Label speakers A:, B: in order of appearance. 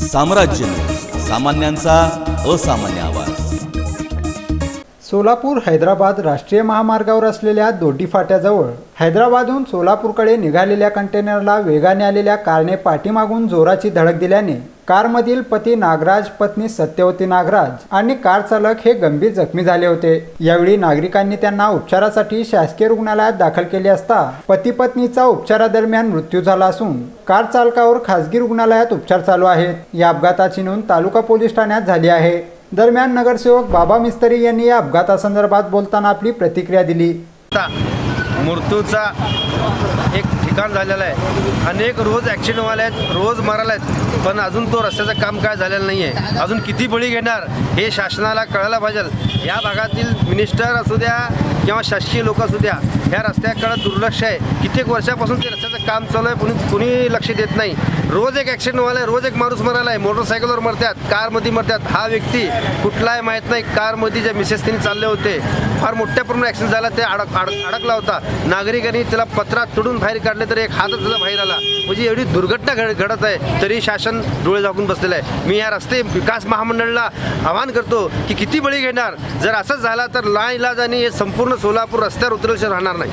A: साम्राज्य सामान्यांचा असामान्य आवाज।
B: सोलापूर हैदराबाद राष्ट्रीय महामार्गावर असलेल्या दोड्डी फाट्याजवळ हैदराबादहून सोलापूरकडे निघालेल्या कंटेनरला वेगाने आलेल्या कारने पाठीमागून जोराची धडक दिल्याने कारमधील पती नागराज, पत्नी सत्यवती नागराज आणि कार चालक हे गंभीर जखमी झाले होते। यावेळी नागरिकांनी त्यांना उपचारासाठी शासकीय रुग्णालयात दाखल केले असता पती पत्नीचा उपचारादरम्यान मृत्यू झाला असून कार चालकावर खासगी रुग्णालयात उपचार चालू आहेत। या अपघाताची नोंद तालुका पोलीस ठाण्यात झाली आहे। दरम्यान नगरसेवक बाबा मिस्त्री यांनी या अपघातासंदर्भात बोलताना आपली प्रतिक्रिया दिली।
C: मृत्यूचा एक ठिकाण झालेला आहे। अनेक रोज ॲक्सिडेंट व्हायला आहेत, रोज मरायला आहेत, पण अजून तो रस्त्याचं काम काय झालेलं नाही आहे। अजून किती बळी घेणार हे शासनाला कळायला पाहिजे। या भागातील मिनिस्टर असू द्या किंवा शासकीय लोक असू द्या, ह्या रस्त्याकडे दुर्लक्ष आहे। कित्येक वर्षापासून ते रस्त्याचं काम चालू आहे, कुणी लक्ष देत नाही। रोज एक ॲक्सिडेंट व्हायला आहे, रोज एक माणूस मरायला आहे। मोटरसायकलवर मरतात, कारमध्ये मरतात। हा व्यक्ती कुठला आहे माहीत नाही। कारमध्ये जे मिसेस त्यांनी चालले होते, फार मोठ्या प्रमाणात ॲक्सिडेंट झाला, ते अडकला होता। नागरिकांनी त्याला पत्रात तोडून बाहेर काढले तर एक हातच त्याचा बाहेर आला। म्हणजे एवढी दुर्घटना घडत आहे, तरी शासन डोळे झाकून बसलेलं आहे। मी या रस्ते विकास महामंडळाला आवाहन करतो की किती बळी घेणार। जर असंच झाला तर लाइलाजाने हे संपूर्ण सोलापूर रस्त्यावर उतरल्याशिवाय राहणार नाही।